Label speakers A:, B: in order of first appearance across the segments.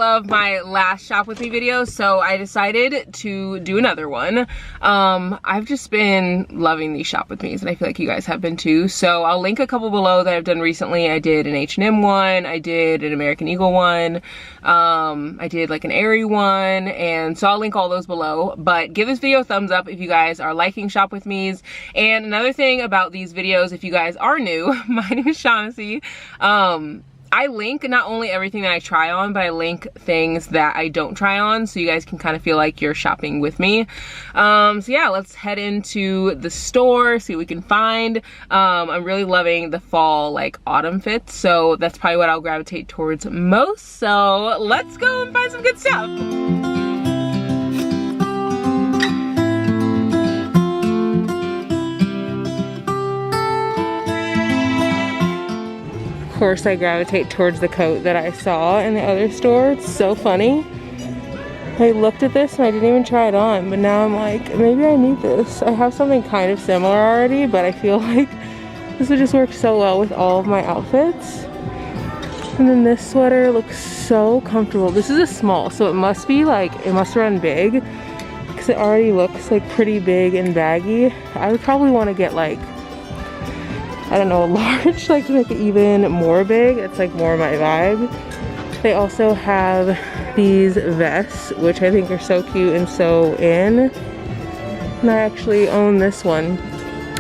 A: love my last shop with me video, so I decided to do another one. I've just been loving these shop with me's, and I feel like you guys have been too. So I'll link a couple below that I've done recently. I did an H&M one, I did an American Eagle one, I did like an Aerie one, and so I'll link all those below. But give this video a thumbs up if you guys are liking shop with me's. And another thing about these videos, if you guys are new, my name is Shawnaci. I link not only everything that I try on, but I link things that I don't try on, so you guys can kind of feel like you're shopping with me. So yeah, let's head into the store, see what we can find. I'm really loving the fall, like autumn fits, so that's probably what I'll gravitate towards most. So let's go and find some good stuff. Of course, I gravitate towards the coat that I saw in the other store. It's so funny. I looked at this and I didn't even try it on, but now I'm like, maybe I need this. I have something kind of similar already, but I feel like this would just work so well with all of my outfits. And then this sweater looks so comfortable. This is a small, so it must be like, it must run big, because it already looks like pretty big and baggy. I would probably want to get like, I don't know, a large, like to make it even more big. It's like more my vibe. They also have these vests, which I think are so cute and so in. And I actually own this one.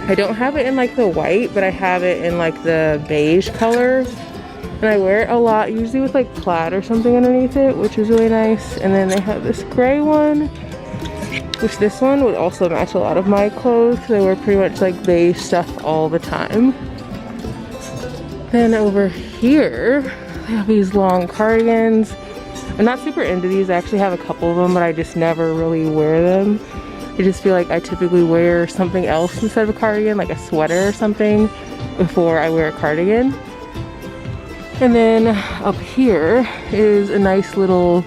A: I don't have it in like the white, but I have it in like the beige color. And I wear it a lot, usually with like plaid or something underneath it, which is really nice. And then they have this gray one, which this one would also match a lot of my clothes because I wear pretty much like beige stuff all the time. Then over here, they have these long cardigans. I'm not super into these. I actually have a couple of them, but I just never really wear them. I just feel like I typically wear something else instead of a cardigan, like a sweater or something, before I wear a cardigan. And then up here is a nice little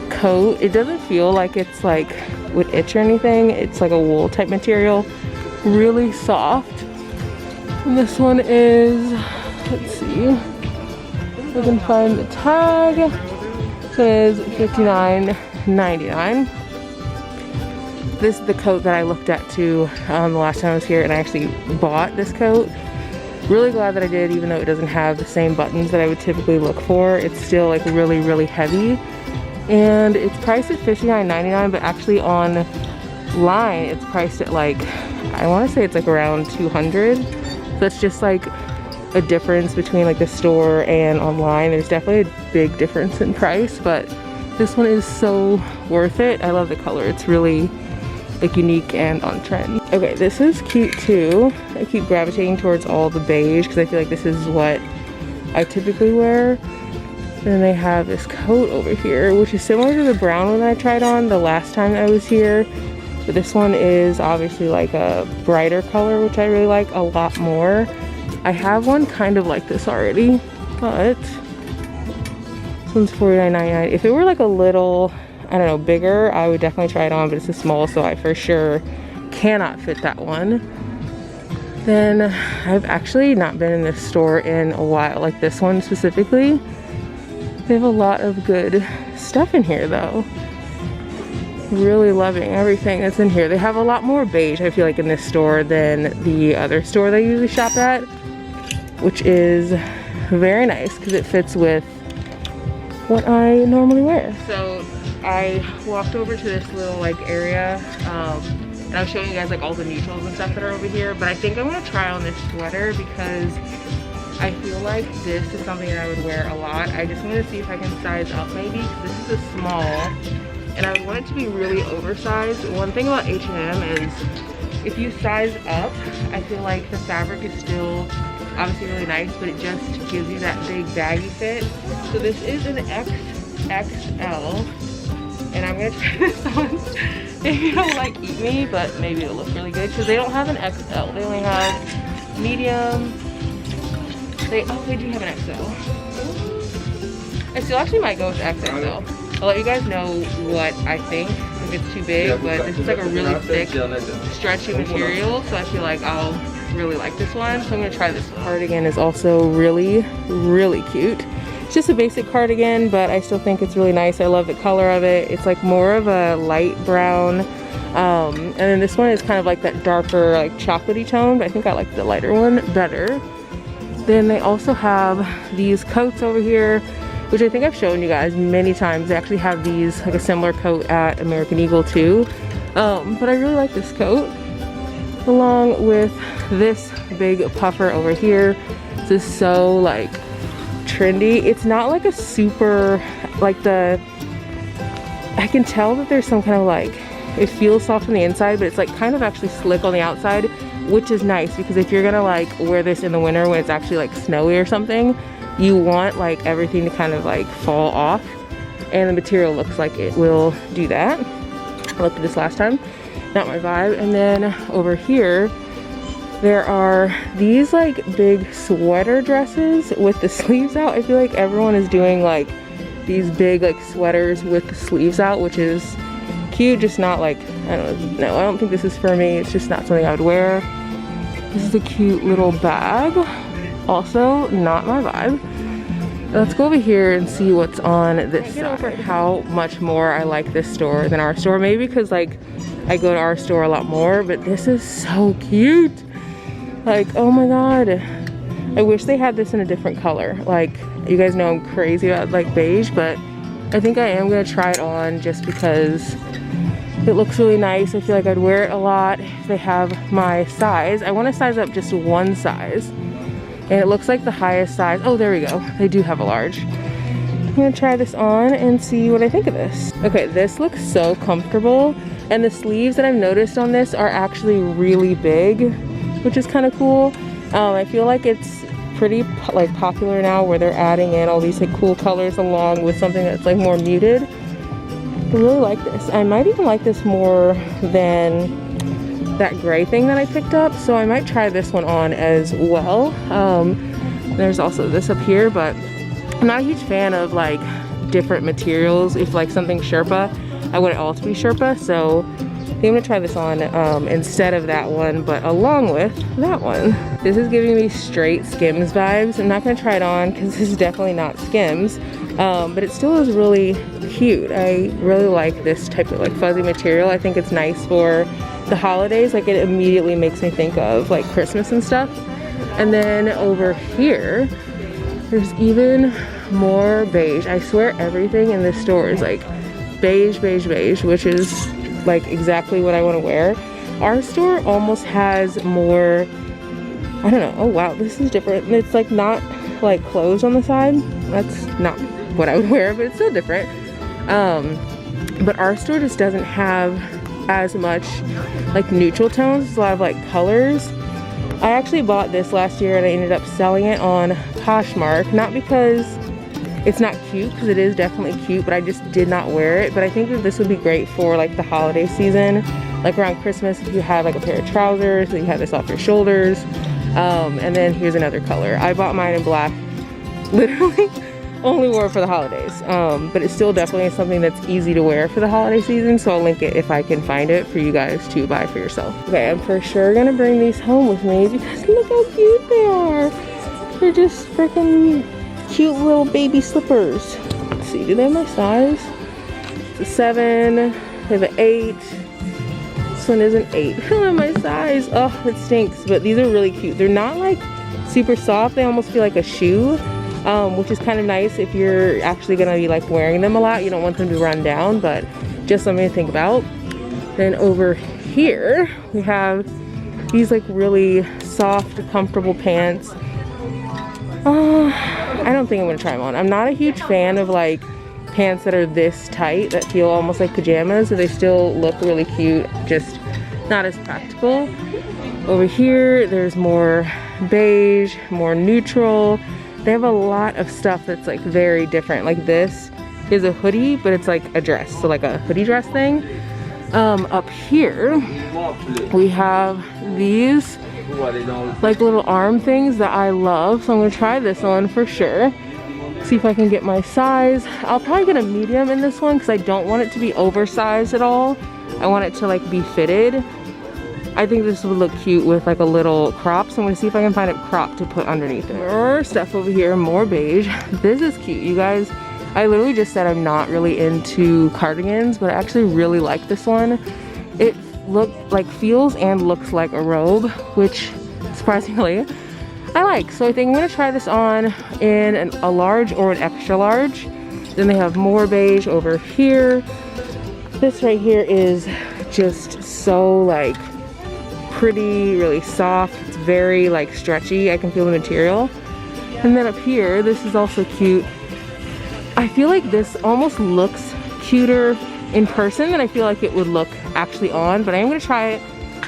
A: coat. It doesn't feel like it's like would itch or anything. It's like a wool type material, really soft. And this one is, let's see, I can find the tag. It says $59.99. This is the coat that I looked at too the last time I was here, and I actually bought this coat. Really glad that I did, even though it doesn't have the same buttons that I would typically look for. It's still like really, really heavy. And it's priced at $59.99, but actually online it's priced at like, I want to say it's like around $200. So it's just like a difference between like the store and online. There's definitely a big difference in price, but this one is so worth it. I love the color. It's really like unique and on trend. Okay, this is cute too. I keep gravitating towards all the beige because I feel like this is what I typically wear. And then they have this coat over here, which is similar to the brown one that I tried on the last time I was here. But this one is obviously like a brighter color, which I really like a lot more. I have one kind of like this already, but this one's $49.99. If it were like a little, I don't know, bigger, I would definitely try it on, but it's a small, so I for sure cannot fit that one. Then I've actually not been in this store in a while, like this one specifically. They have a lot of good stuff in here though. Really loving everything that's in here. They have a lot more beige, I feel like, in this store than the other store they usually shop at, which is very nice because it fits with what I normally wear. So I walked over to this little like area and I was showing you guys like all the neutrals and stuff that are over here, but I think I'm gonna try on this sweater because I feel like this is something that I would wear a lot. I just want to see if I can size up maybe, because this is a small and I want it to be really oversized. One thing about H&M is if you size up, I feel like the fabric is still obviously really nice, but it just gives you that big baggy fit. So this is an XXL, and I'm gonna try this on. Maybe it'll like eat me, but maybe it'll look really good because they don't have an XL. They only have medium. They do have an XL. I still actually might go with XXL. I'll let you guys know what I think if it's too big, but this is like a really thick, stretchy material, so I feel like I'll really like this one. So I'm gonna try this. Cardigan is also really, really cute. It's just a basic cardigan, but I still think it's really nice. I love the color of it. It's like more of a light brown. And then this one is kind of like that darker, like chocolatey tone, but I think I like the lighter one better. Then they also have these coats over here, which I think I've shown you guys many times. They actually have these, like a similar coat at American Eagle too. But I really like this coat, along with this big puffer over here. This is so like trendy. It's not like a super, like I can tell that there's some kind of like, it feels soft on the inside, but it's like kind of actually slick on the outside, which is nice because if you're gonna like wear this in the winter when it's actually like snowy or something, you want like everything to kind of like fall off, and the material looks like it will do that. I looked at this last time, not my vibe. And then over here there are these like big sweater dresses with the sleeves out. I feel like everyone is doing like these big like sweaters with the sleeves out, which is cute, just not like, I don't know, I don't think this is for me. It's just not something I would wear. This is a cute little bag, also not my vibe. Let's go over here and see what's on this side. Over how much more I like this store than our store, maybe because like I go to our store a lot more, but this is so cute. Like, oh my god, I wish they had this in a different color. Like, you guys know I'm crazy about like beige, but I think I am gonna try it on just because it looks really nice. I feel like I'd wear it a lot if they have my size. I want to size up just one size, and it looks like the highest size. Oh, there we go. They do have a large. I'm gonna try this on and see what I think of this. Okay, this looks so comfortable, and the sleeves that I've noticed on this are actually really big, which is kind of cool. I feel like it's pretty like popular now where they're adding in all these like cool colors along with something that's like more muted. I really like this. I might even like this more than that gray thing that I picked up, so I might try this one on as well. There's also this up here, but I'm not a huge fan of like different materials. If like something's Sherpa, I want it all to be Sherpa, so I think I'm gonna try this on instead of that one, but along with that one. This is giving me straight Skims vibes. I'm not gonna try it on because this is definitely not Skims, but it still is really cute. I really like this type of like fuzzy material. I think it's nice for the holidays. Like, it immediately makes me think of like Christmas and stuff. And then over here, there's even more beige. I swear everything in this store is like beige, beige, beige, which is like exactly what I want to wear. Our store almost has more, I don't know. Oh wow, this is different. It's like not like closed on the side. That's not what I would wear, but it's still different. But our store just doesn't have as much like neutral tones. It's a lot of like colors. I actually bought this last year and I ended up selling it on Poshmark, not because it's not cute, because it is definitely cute, but I just did not wear it. But I think that this would be great for like the holiday season, like around Christmas, if you have like a pair of trousers, then you have this off your shoulders. And then here's another color. I bought mine in black, literally only wore it for the holidays. But it's still definitely something that's easy to wear for the holiday season, so I'll link it if I can find it for you guys to buy for yourself. Okay, I'm for sure gonna bring these home with me because look how cute they are. They're just freaking cute little baby slippers. Let's see, do they have my size? It's a 7, they have an 8. This one is an 8. They don't have my size. Oh, it stinks, but these are really cute. They're not like super soft. They almost feel like a shoe, which is kind of nice if you're actually gonna be like wearing them a lot. You don't want them to run down, but just something to think about. Then over here, we have these like really soft, comfortable pants. I don't think I'm gonna try them on. I'm not a huge fan of like pants that are this tight that feel almost like pajamas, so they still look really cute, just not as practical. Over here, there's more beige, more neutral. They have a lot of stuff that's like very different. Like this is a hoodie, but it's like a dress, so like a hoodie dress thing. Up here, we have these like little arm things that I love, so I'm gonna try this on for sure. See if I can get my size. I'll probably get a medium in this one because I don't want it to be oversized at all. I want it to like be fitted. I think this would look cute with like a little crop. So I'm gonna see if I can find a crop to put underneath it. More stuff over here, more beige. This is cute, you guys. I literally just said I'm not really into cardigans, but I actually really like this one. It feels and looks like a robe, which surprisingly I like. So I think I'm gonna try this on in a large or an extra large. Then they have more beige over here. This right here is just so like pretty, really soft. It's very like stretchy. I can feel the material. And then up here, this is also cute. I feel like this almost looks cuter in person than I feel like it would look actually on, but I am gonna try it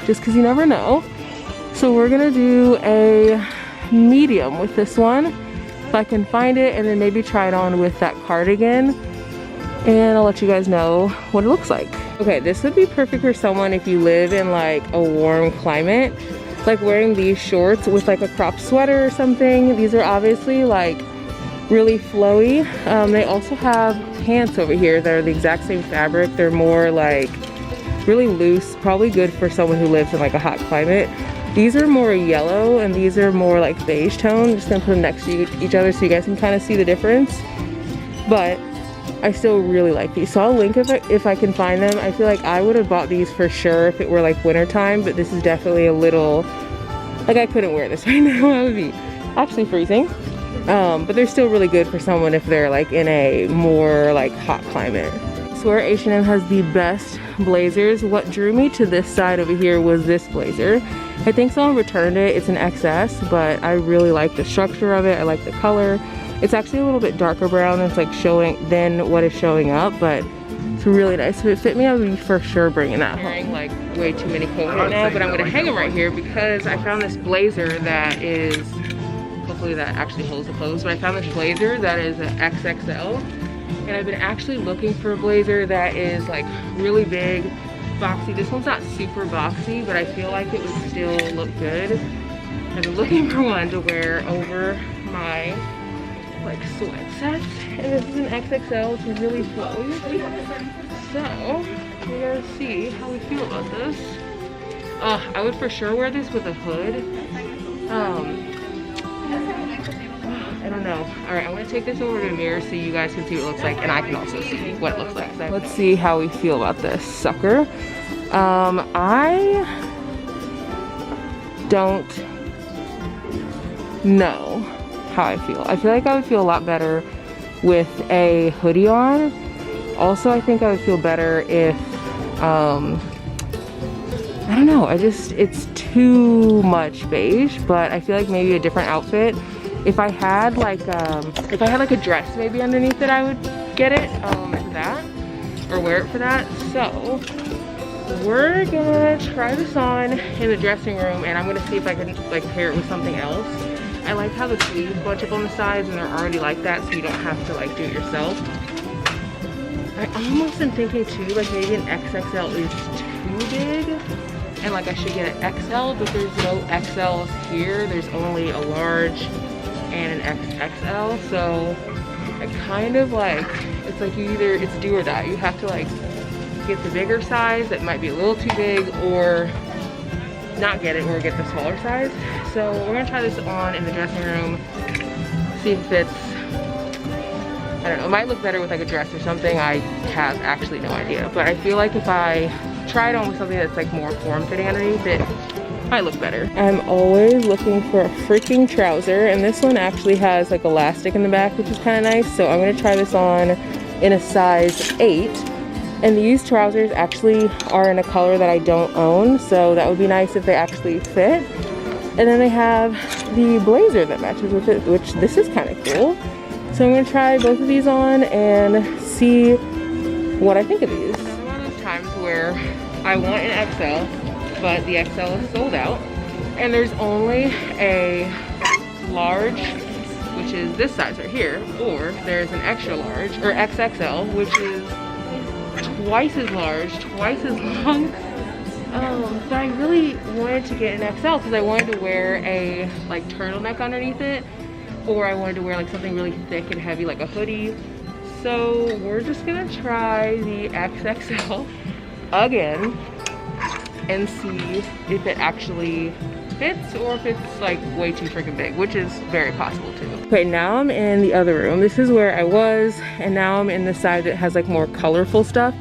A: just because you never know. So we're gonna do a medium with this one if I can find it, and then maybe try it on with that cardigan, and I'll let you guys know what it looks like. Okay, this would be perfect for someone if you live in like a warm climate, like wearing these shorts with like a crop sweater or something. These are obviously like really flowy. They also have pants over here that are the exact same fabric. They're more like really loose, probably good for someone who lives in like a hot climate. These are more yellow and these are more like beige tone. I'm just gonna put them next to each other so you guys can kind of see the difference. But I still really like these. So I'll link if I can find them. I feel like I would have bought these for sure if it were like winter time, but this is definitely a little, like I couldn't wear this right now. I would be actually freezing. But they're still really good for someone if they're like in a more like hot climate. So where H&M has the best blazers, what drew me to this side over here was this blazer. I think someone returned it. It's an XS, but I really like the structure of it. I like the color. It's actually a little bit darker brown. It's like showing than what is showing up, but it's really nice. If it fit me, I would be for sure bringing that home. I'm wearing like way too many clothes right now, but I'm gonna hang them right here because I found this blazer that is, hopefully that actually holds the clothes, but I found this blazer that is an XXL, and I've been actually looking for a blazer that is like really big, boxy. This one's not super boxy, but I feel like it would still look good. I've been looking for one to wear over my like sweat sets, and this is an XXL. It's really flowy. So we're gonna see how we feel about this. I would for sure wear this with a hood. I don't know. All right, I'm gonna take this over to the mirror so you guys can see what it looks like, and I can also see what it looks like. Let's see how we feel about this sucker. I don't know how I feel. I feel like I would feel a lot better with a hoodie on. Also, I think I would feel better if, I don't know, it's too much beige, but I feel like maybe a different outfit. If I had like a dress maybe underneath it, I would get it for that, or wear it for that. So we're gonna try this on in the dressing room, and I'm gonna see if I can like pair it with something else. I like how the sleeves bunch up on the sides and they're already like that, so you don't have to like do it yourself. I almost am thinking too, like maybe an XXL is too big, and like I should get an XL, but there's no XLs here. There's only a large and an XXL, so I kind of like, it's like it's do or die. You have to like get the bigger size that might be a little too big, or not get it, or get the smaller size. So we're gonna try this on in the dressing room, see if it's, I don't know, it might look better with like a dress or something. I have actually no idea, but I feel like if I try it on with something that's like more form-fitting underneath, it might look better. I'm always looking for a freaking trouser, and this one actually has like elastic in the back, which is kind of nice. So I'm gonna try this on in a size 8. And these trousers actually are in a color that I don't own, so that would be nice if they actually fit. And then they have the blazer that matches with it, which this is kind of cool. So I'm gonna try both of these on and see what I think of these. It's one of those times where I want an XL, but the XL is sold out. And there's only a large, which is this size right here, or there's an extra large, or XXL, which is twice as large, twice as long. But I really wanted to get an XL because I wanted to wear a like turtleneck underneath it, or I wanted to wear like something really thick and heavy like a hoodie. So we're just gonna try the XXL again and see if it actually fits or if it's like way too freaking big, which is very possible too. Okay, now I'm in the other room. This is where I was, and now I'm in the side that has like more colorful stuff.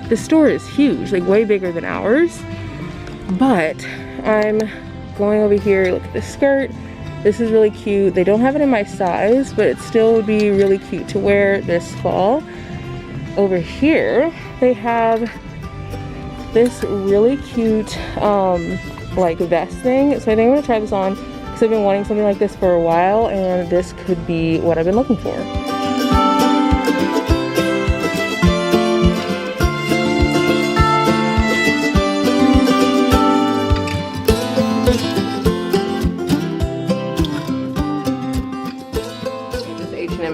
A: The store is huge, like way bigger than ours. But I'm going over here, look at this skirt. This is really cute. They don't have it in my size, but it still would be really cute to wear this fall. Over here, they have this really cute like vest thing. So I think I'm gonna try this on because I've been wanting something like this for a while, and this could be what I've been looking for.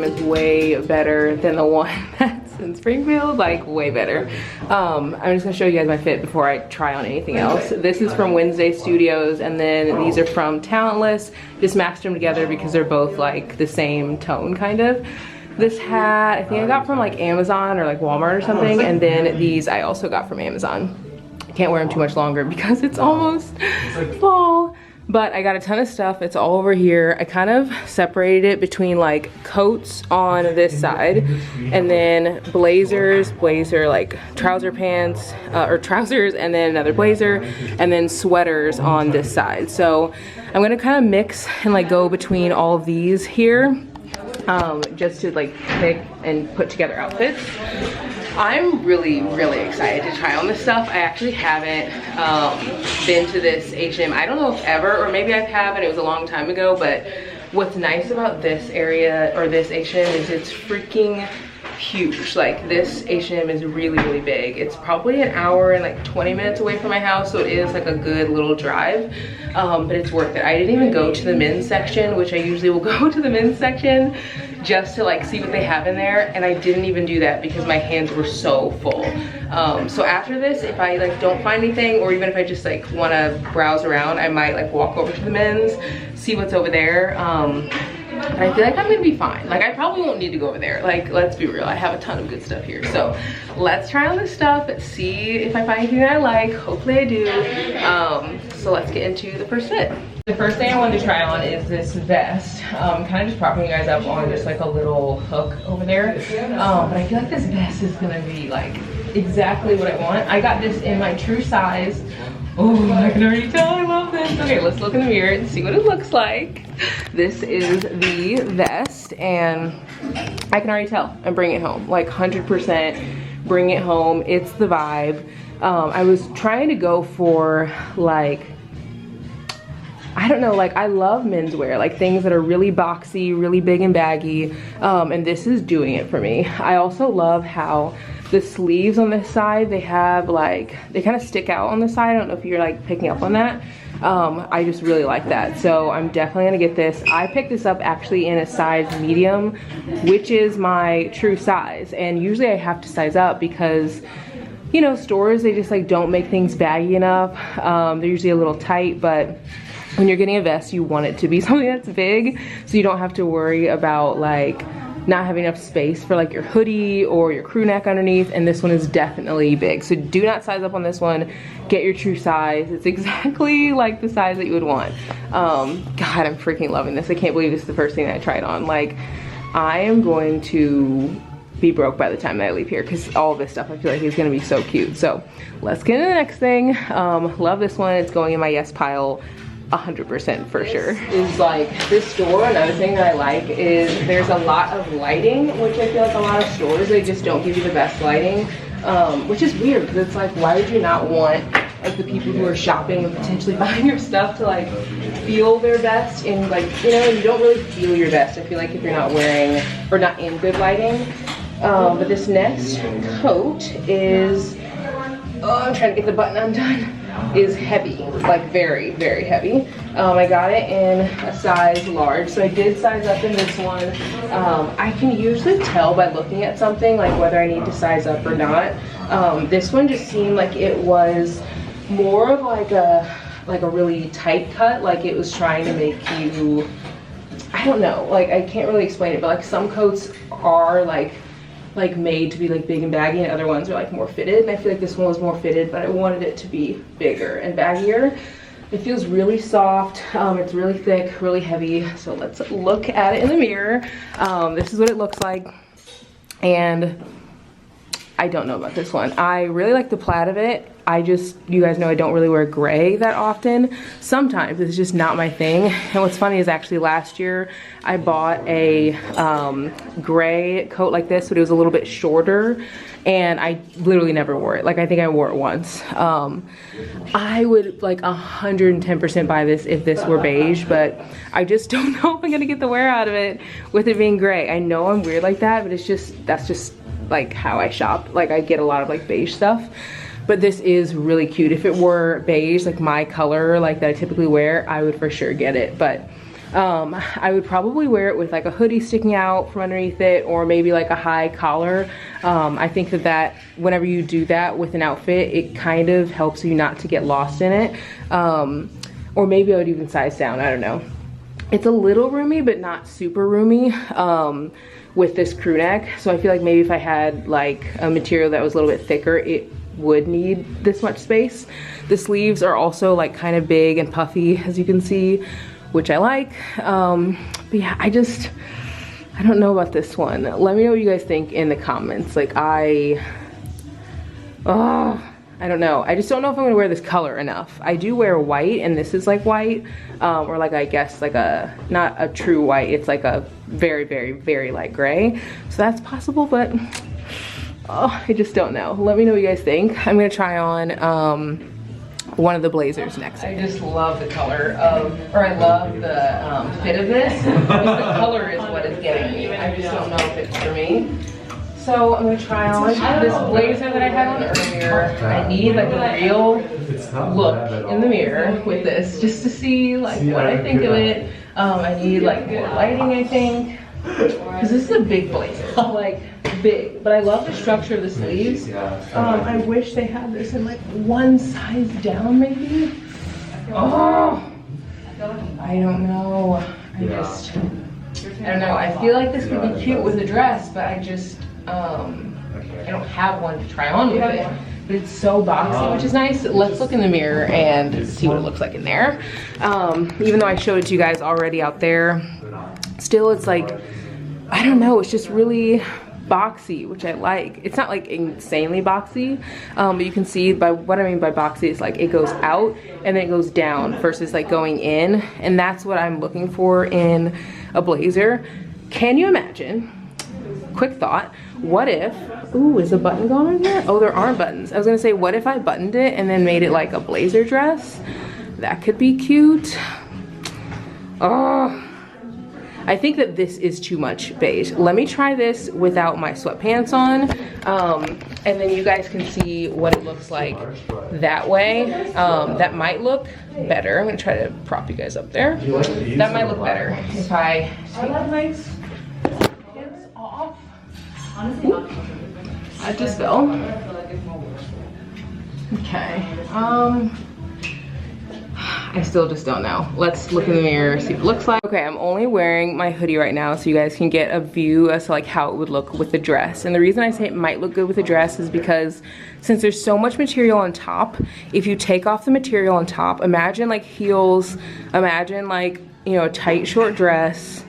A: Is way better than the one that's in Springfield, like way better. I'm just gonna show you guys my fit before I try on anything else. This is from Wednesday Studios, and then these are from Talentless. Just matched them together because they're both like the same tone kind of. This hat I think I got from like Amazon or like Walmart or something, and then these I also got from Amazon. I can't wear them too much longer because it's almost fall. But I got a ton of stuff. It's all over here. I kind of separated it between like coats on this side, and then blazers, like trouser pants, or trousers, and then another blazer, and then sweaters on this side. So I'm gonna kind of mix and like go between all of these here, just to like pick and put together outfits. I'm really excited to try on this stuff. I actually haven't been to this H&M, I don't know if ever, or maybe I have and it was a long time ago, but what's nice about this area, or this H&M, is it's freaking huge. Like this H&M is really big. It's probably an hour and like 20 minutes away from my house, so it is like a good little drive, but it's worth it. I didn't even go to the men's section, which I usually will go to the men's section just to like see what they have in there, and I didn't even do that because my hands were so full. So after this, if I like don't find anything, or even if I just like want to browse around, I might like walk over to the men's, see what's over there. And I feel like I'm gonna be fine. Like I probably won't need to go over there. Like, let's be real, I have a ton of good stuff here. So let's try on this stuff, see if I find anything that I like. Hopefully I do. So let's get into the first fit. The first thing I wanted to try on is this vest. Kind of just propping you guys up on just like a little hook over there. But I feel like this vest is gonna be like exactly what I want. I got this in my true size. Oh, I can already tell I love this. Okay, let's look in the mirror and see what it looks like. This is the vest, and I can already tell I'm bringing it home. Like 100% bring it home. It's the vibe. I was trying to go for like, I don't know, like I love menswear, like things that are really boxy, really big and baggy, and this is doing it for me. I also love how the sleeves on this side, they have like, they kind of stick out on the side. I don't know if you're like picking up on that. I just really like that. So I'm definitely gonna get this. I picked this up actually in a size medium, which is my true size. And usually I have to size up because, you know, stores, they just like don't make things baggy enough. They're usually a little tight, but when you're getting a vest, you want it to be something that's big, so you don't have to worry about like not having enough space for like your hoodie or your crew neck underneath. And this one is definitely big, so do not size up on this one. Get your true size. It's exactly like the size that you would want. God, I'm freaking loving this. I can't believe this is the first thing that I tried on. Like, I am going to be broke by the time that I leave here because all of this stuff I feel like is gonna be so cute. So let's get into the next thing. Love this one. It's going in my yes pile 100% for sure. Is like this store, another thing that I like is there's a lot of lighting, which I feel like a lot of stores, they just don't give you the best lighting, which is weird because it's like, why would you not want like the people who are shopping and potentially buying your stuff to like feel their best? And like, you know, you don't really feel your best, I feel like, if you're not wearing or not in good lighting. But this next coat is, oh, I'm trying to get the button undone, is heavy, like very heavy. I got it in a size large, so I did size up in this one. I can usually tell by looking at something like whether I need to size up or not. This one just seemed like it was more of like a really tight cut, like it was trying to make you, I don't know, like I can't really explain it, but like some coats are like like made to be like big and baggy, and other ones are like more fitted. And I feel like this one was more fitted, but I wanted it to be bigger and baggier. It feels really soft. It's really thick, really heavy. So let's look at it in the mirror. This is what it looks like. And I don't know about this one. I really like the plaid of it. You guys know I don't really wear gray that often. Sometimes it's just not my thing. And what's funny is actually last year I bought a gray coat like this, but it was a little bit shorter, and I literally never wore it. Like, I think I wore it once. I would like 110% buy this if this were beige, but I just don't know if I'm gonna get the wear out of it with it being gray. I know I'm weird like that, but that's just like how I shop. Like, I get a lot of like beige stuff. But this is really cute. If it were beige, like my color, like that I typically wear, I would for sure get it. But I would probably wear it with like a hoodie sticking out from underneath it, or maybe like a high collar. I think that whenever you do that with an outfit, it kind of helps you not to get lost in it. Or maybe I would even size down, I don't know. It's a little roomy, but not super roomy. With this crew neck. So I feel like maybe if I had like a material that was a little bit thicker, it would need this much space. The sleeves are also like kind of big and puffy, as you can see, which I like. But yeah, I don't know about this one. Let me know what you guys think in the comments. Like, I don't know. I just don't know if I'm gonna wear this color enough. I do wear white, and this is like white, or like, I guess like not a true white, it's like a very, very, very light gray. So that's possible, but I just don't know. Let me know what you guys think. I'm gonna try on one of the blazers next. I just love the color I love the fit of this. Just the color is what is getting me. I just don't know if it's for me. So I'm gonna try on this blazer that I had on earlier. I need like a real look in the mirror with this, just to see like what I think of it. I need like more lighting, I think, because this is a big blazer, like big. But I love the structure of the sleeves. I wish they had this in like one size down, maybe. Oh, I don't know. I don't know. I feel like this would be cute with a dress, but I don't have one to try on with it. But it's so boxy, which is nice. Let's look in the mirror and see what it looks like in there. Even though I showed it to you guys already out there, still it's like, I don't know, it's just really boxy, which I like. It's not like insanely boxy, but you can see by what I mean by boxy is like it goes out and then it goes down versus like going in. And that's what I'm looking for in a blazer. Can you imagine? Quick thought, what if, ooh, is a button gone on here? Oh, there aren't buttons. I was gonna say, what if I buttoned it and then made it like a blazer dress? That could be cute. Oh, I think that this is too much beige. Let me try this without my sweatpants on, and then you guys can see what it looks like that way. That might look better. I'm gonna try to prop you guys up there. That might look better if I take my pants off. I just fell. Okay. I still just don't know. Let's look in the mirror, see what it looks like. Okay, I'm only wearing my hoodie right now so you guys can get a view as to like how it would look with the dress. And the reason I say it might look good with the dress is because since there's so much material on top, if you take off the material on top, imagine like heels, imagine like, you know, a tight short dress.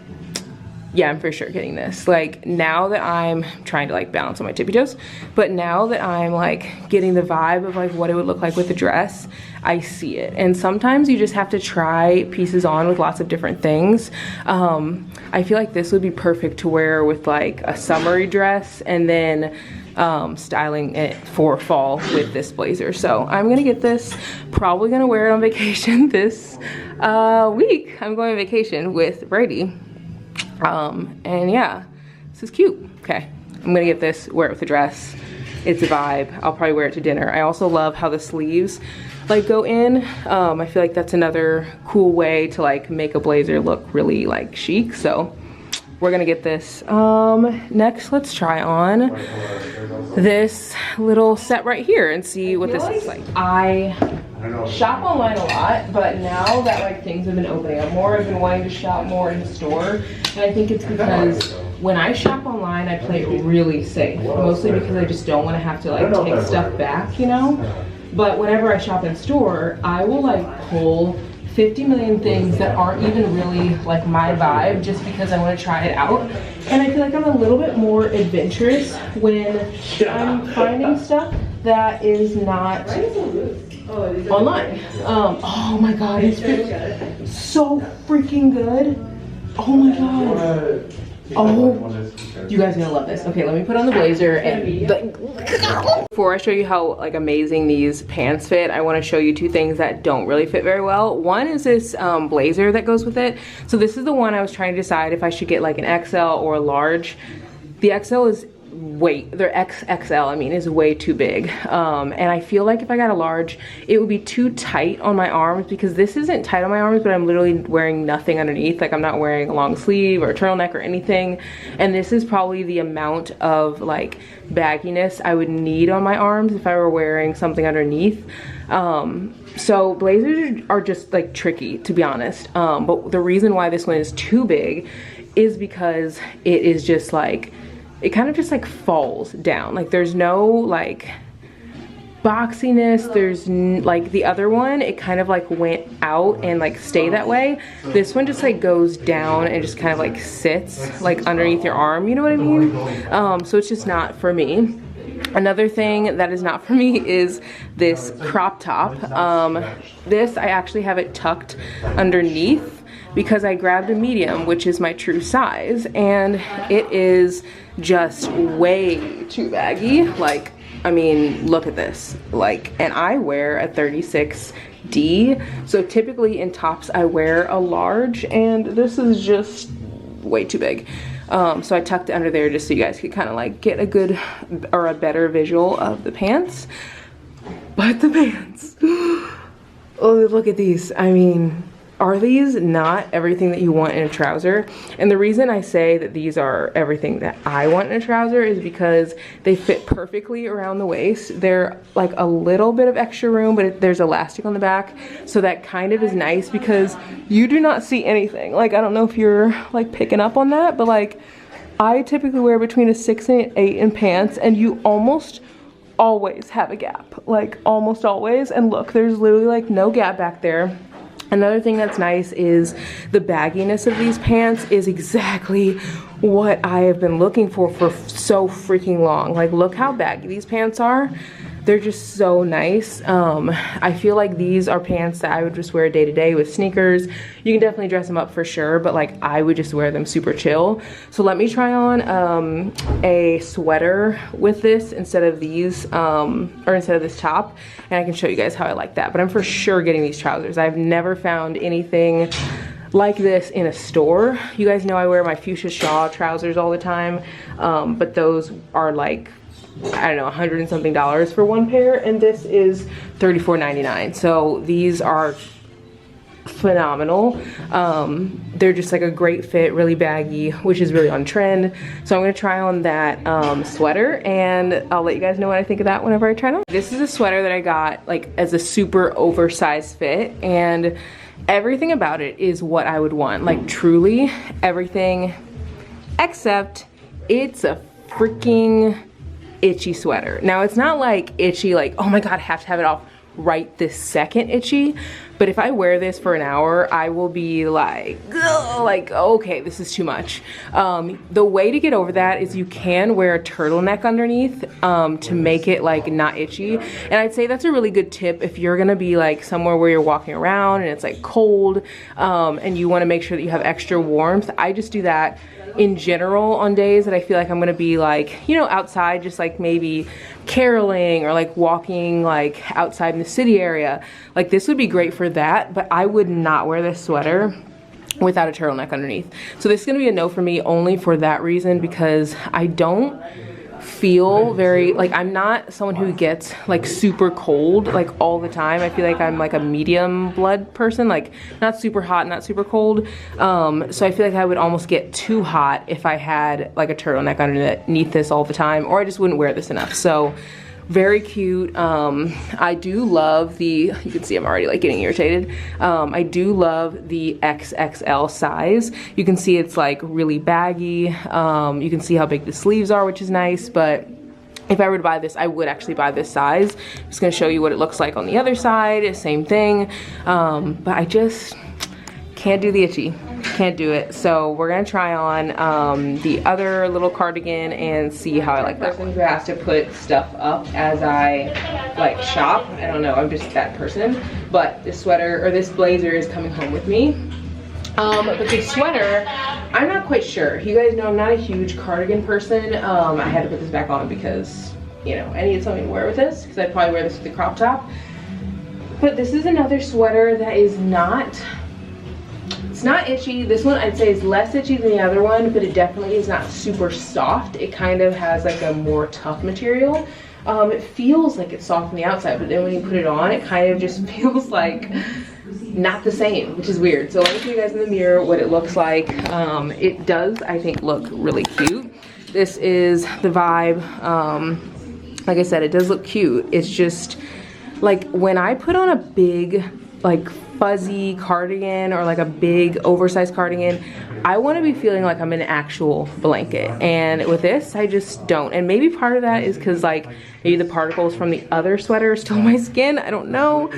A: Yeah, I'm for sure getting this. Like, now that I'm trying to like balance on my tippy toes, but now that I'm like getting the vibe of like what it would look like with the dress, I see it. And sometimes you just have to try pieces on with lots of different things. I feel like this would be perfect to wear with like a summery dress and then styling it for fall with this blazer. So I'm gonna get this, probably gonna wear it on vacation this week. I'm going on vacation with Brady. And yeah, this is cute. Okay, I'm gonna get this, wear it with the dress. It's a vibe. I'll probably wear it to dinner. I also love how the sleeves like go in. I feel like that's another cool way to like make a blazer look really like chic. So we're gonna get this. Next, let's try on this little set right here and see what this looks like. I shop online a lot, but now that like things have been opening up more, I've been wanting to shop more in the store. And I think it's because when I shop online, I play it really safe, mostly because I just don't want to have to like take stuff back, you know? But whenever I shop in store, I will like pull 50 million things that aren't even really like my vibe just because I want to try it out. And I feel like I'm a little bit more adventurous when I'm finding stuff that is not online. Oh my god, it's so freaking good. Oh my god. Oh, you guys are gonna love this. Okay, let me put on the blazer and before I show you how like amazing these pants fit, I want to show you two things that don't really fit very well. One is this blazer that goes with it. So this is the one I was trying to decide if I should get like an XL or a large. The XL is their XXL, I mean, is way too big. And I feel like if I got a large, it would be too tight on my arms, because this isn't tight on my arms, but I'm literally wearing nothing underneath. Like I'm not wearing a long sleeve or a turtleneck or anything. And this is probably the amount of like bagginess I would need on my arms if I were wearing something underneath. So blazers are just like tricky, to be honest. But the reason why this one is too big is because it is just like, it kind of just like falls down. Like there's no like boxiness. There's like the other one, it kind of like went out and like stay that way. This one just like goes down and just kind of like sits like underneath your arm, you know what I mean? So it's just not for me. Another thing that is not for me is this crop top. This, I actually have it tucked underneath because I grabbed a medium, which is my true size, and it is just way too baggy. Like, I mean, look at this. Like, and I wear a 36D, so typically in tops I wear a large, and this is just way too big. So I tucked it under there just so you guys could kind of like get a good or a better visual of the pants. But the pants, oh, look at these. I mean, are these not everything that you want in a trouser? And the reason I say that these are everything that I want in a trouser is because they fit perfectly around the waist. They're like a little bit of extra room, but there's elastic on the back. So that kind of is nice because you do not see anything. Like, I don't know if you're like picking up on that, but like I typically wear between a 6 and an 8 in pants, and you almost always have a gap, like almost always. And look, there's literally like no gap back there. Another thing that's nice is the bagginess of these pants is exactly what I have been looking for so freaking long. Like, look how baggy these pants are. They're just so nice. I feel like these are pants that I would just wear day to day with sneakers. You can definitely dress them up for sure, but like I would just wear them super chill. So let me try on a sweater with this instead of these, or instead of this top, and I can show you guys how I like that. But I'm for sure getting these trousers. I've never found anything like this in a store. You guys know I wear my Fuchsia Shaw trousers all the time, but those are like, I don't know, $100 and something for one pair, and this is $34.99. So these are phenomenal. They're just like a great fit, really baggy, which is really on trend. So I'm gonna try on that sweater, and I'll let you guys know what I think of that whenever I try it on. This is a sweater that I got like as a super oversized fit, and everything about it is what I would want. Like truly everything, except it's a freaking itchy sweater. Now it's not like itchy, like, oh my god, I have to have it off right this second itchy, but if I wear this for an hour, I will be like, ugh, like, okay, this is too much. The way to get over that is you can wear a turtleneck underneath to make it like not itchy. And I'd say that's a really good tip if you're gonna be like somewhere where you're walking around and it's like cold, and you wanna make sure that you have extra warmth. I just do that in general on days that I feel like I'm gonna be like, you know, outside, just like maybe caroling or like walking like outside in the city area. Like this would be great for that, but I would not wear this sweater without a turtleneck underneath. So this is gonna be a no for me only for that reason, because I don't feel very, like, I'm not someone who gets like super cold like all the time. I feel like I'm like a medium blood person, like not super hot, not super cold. So I feel like I would almost get too hot if I had like a turtleneck underneath this all the time, or I just wouldn't wear this enough. So very cute. I do love the, you can see I'm already like getting irritated. I do love the XXL size. You can see it's like really baggy. You can see how big the sleeves are, which is nice, but if I were to buy this, I would actually buy this size. I'm just gonna show you what it looks like on the other side, same thing. But I just can't do the itchy. Can't do it. So we're gonna try on the other little cardigan and see how I like that. Person who has to put stuff up as I like shop. I don't know, I'm just that person. But this sweater or this blazer is coming home with me. But the sweater, I'm not quite sure. You guys know I'm not a huge cardigan person. I had to put this back on because, you know, I needed something to wear with this because I'd probably wear this with the crop top. But this is another sweater that is not, it's not itchy. This one I'd say is less itchy than the other one, but it definitely is not super soft. It kind of has like a more tough material. It feels like it's soft on the outside, but then when you put it on, it kind of just feels like not the same, which is weird. So let me show you guys in the mirror what it looks like. It does, I think, look really cute. This is the vibe. Like I said, it does look cute. It's just like when I put on a big like fuzzy cardigan or like a big oversized cardigan, I want to be feeling like I'm in an actual blanket, and with this I just don't. And maybe part of that is because like maybe the particles from the other sweater are still on my skin, I don't know.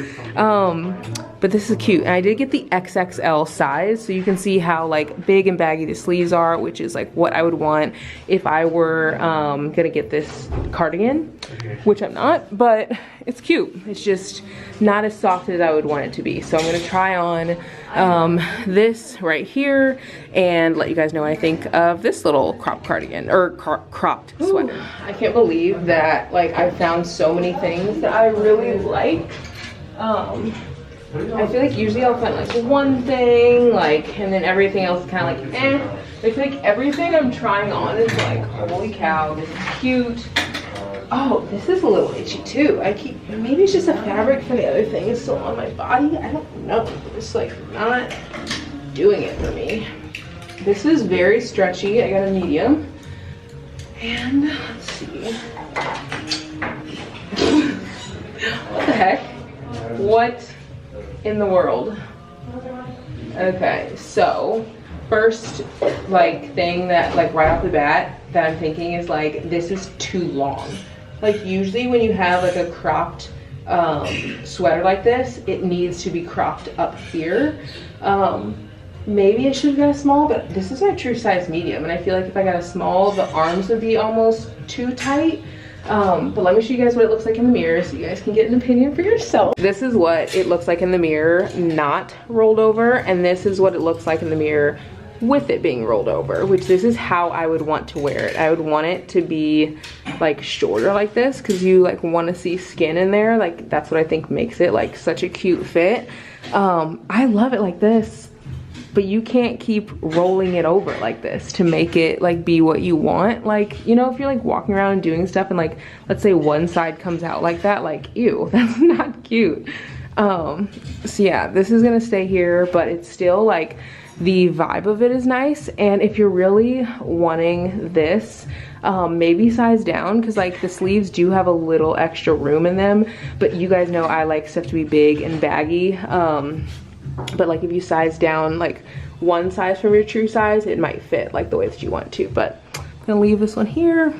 A: But this is cute, and I did get the XXL size, so you can see how like big and baggy the sleeves are, which is like what I would want if I were gonna get this cardigan, which I'm not, but it's cute. It's just not as soft as I would want it to be. So I'm gonna try on this right here and let you guys know what I think of this little cropped cardigan or cropped sweater. Ooh, I can't believe that like I found so many things that I really like. I feel like usually I'll find like one thing, like, and then everything else is kind of like eh. I feel like everything I'm trying on is like, holy cow, this is cute. Oh, this is a little itchy too. Maybe it's just a fabric for the other thing is still on my body. I don't know. It's like not doing it for me. This is very stretchy. I got a medium. And let's see. What the heck? What in the world? Okay, so first like thing that like right off the bat that I'm thinking is like this is too long. Like usually when you have like a cropped sweater like this, it needs to be cropped up here. Maybe I should have got a small, but this is my true size medium, and I feel like if I got a small, the arms would be almost too tight. But let me show you guys what it looks like in the mirror so you guys can get an opinion for yourself. This is what it looks like in the mirror, not rolled over, and this is what it looks like in the mirror with it being rolled over, which this is how I would want to wear it. I would want it to be like shorter like this because you like want to see skin in there. Like that's what I think makes it like such a cute fit. I love it like this, but you can't keep rolling it over like this to make it like be what you want. Like, you know, if you're like walking around and doing stuff and like, let's say one side comes out like that, like, ew, that's not cute. So yeah, this is gonna stay here, but it's still like, the vibe of it is nice. And if you're really wanting this, maybe size down, because like the sleeves do have a little extra room in them, but you guys know I like stuff to be big and baggy. But like if you size down like one size from your true size, it might fit like the way that you want to. But I'm gonna leave this one here.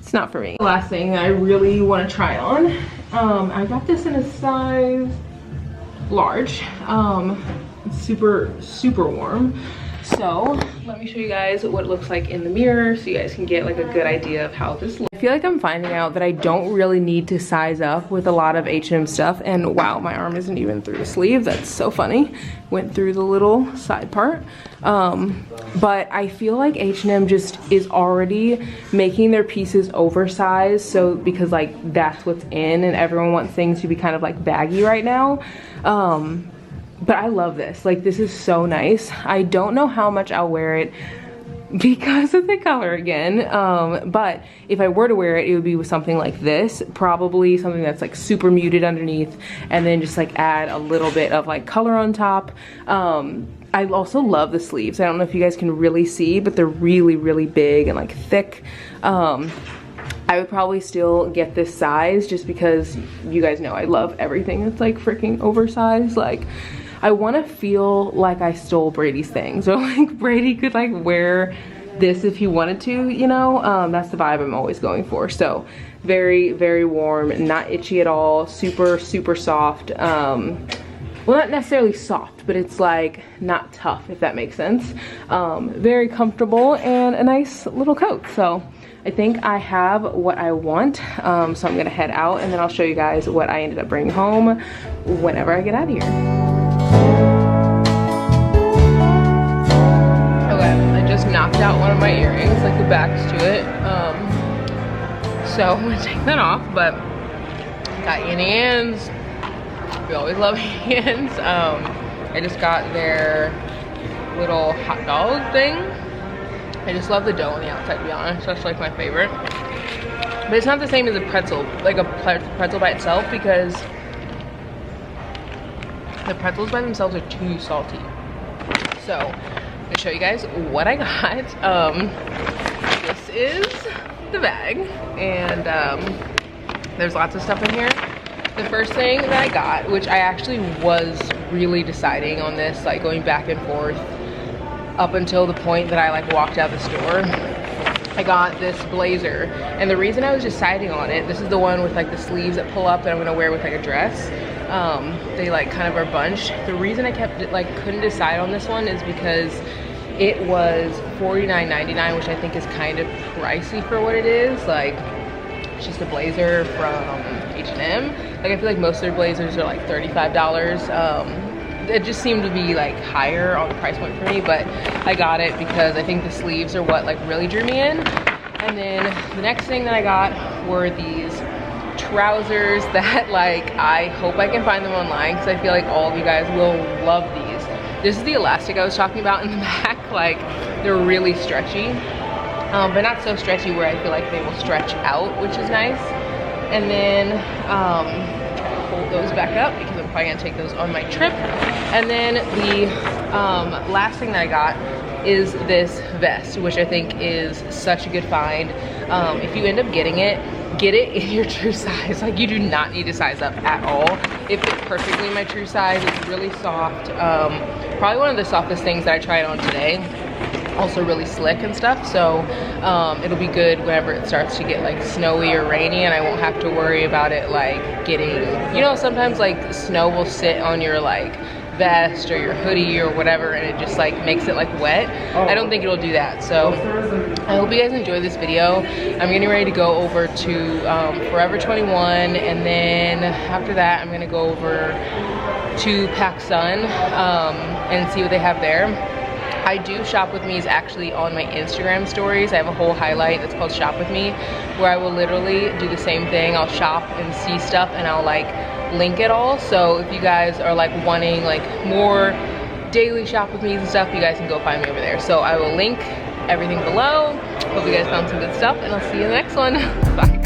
A: It's not for me. The last thing I really want to try on, I got this in a size large. It's super warm. So let me show you guys what it looks like in the mirror so you guys can get like a good idea of how this looks. I feel like I'm finding out that I don't really need to size up with a lot of H&M stuff, and wow, my arm isn't even through the sleeve. That's so funny. Went through the little side part. But I feel like H&M just is already making their pieces oversized, so because like that's what's in and everyone wants things to be kind of like baggy right now. But I love this. Like, this is so nice. I don't know how much I'll wear it because of the color again. But if I were to wear it, it would be with something like this. Probably something that's like super muted underneath, and then just like add a little bit of like color on top. I also love the sleeves. I don't know if you guys can really see, but they're really big and like thick. I would probably still get this size just because you guys know I love everything that's like freaking oversized. Like, I want to feel like I stole Brady's things, or like Brady could like wear this if he wanted to, you know. That's the vibe I'm always going for. So very, very warm, not itchy at all, super, super soft. Well, not necessarily soft, but it's like not tough, if that makes sense. Very comfortable and a nice little coat. So I think I have what I want. So I'm gonna head out and then I'll show you guys what I ended up bringing home whenever I get out of here. Okay, I just knocked out one of my earrings, like the backs to it. So I'm gonna take that off, but got Annie Ann's. We always love Ann's. I just got their little hot dog thing. I just love the dough on the outside, to be honest. That's like my favorite. But it's not the same as a pretzel, like a pretzel by itself, because the pretzels by themselves are too salty. So I'm gonna show you guys what I got. This is the bag, and there's lots of stuff in here. The first thing that I got, which I actually was really deciding on this, like going back and forth up until the point that I like walked out the store, I got this blazer. And the reason I was deciding on it, this is the one with like the sleeves that pull up that I'm gonna wear with like a dress. They like kind of are bunched. The reason I kept like couldn't decide on this one is because it was $49.99, which I think is kind of pricey for what it is. Like, it's just a blazer from H&M. Like, I feel like most of their blazers are like $35. It just seemed to be like higher on the price point for me, but I got it because I think the sleeves are what like really drew me in. And then the next thing that I got were these trousers that like I hope I can find them online, because I feel like all of you guys will love these. This is the elastic I was talking about in the back. Like, they're really stretchy, but not so stretchy where I feel like they will stretch out, which is nice. And then fold those back up because I'm probably gonna take those on my trip. And then the last thing that I got is this vest, which I think is such a good find. If you end up getting it, get it in your true size. Like, you do not need to size up at all. It fits perfectly in my true size. It's really soft. Probably one of the softest things that I tried on today. Also really slick and stuff, so it'll be good whenever it starts to get like snowy or rainy, and I won't have to worry about it like getting, you know, sometimes like snow will sit on your like vest or your hoodie or whatever, and it just like makes it like wet. I don't think it'll do that. So I hope you guys enjoy this video. I'm getting ready to go over to Forever 21, and then after that I'm gonna go over to PacSun and see what they have there. I Do Shop With Me is actually on my Instagram stories. I have a whole highlight that's called Shop With Me, where I will literally do the same thing. I'll shop and see stuff, and I'll like link it all. So if you guys are like wanting like more daily shop with me and stuff, you guys can go find me over there. So I will link everything below. Hope you guys found some good stuff, and I'll see you in the next one. Bye.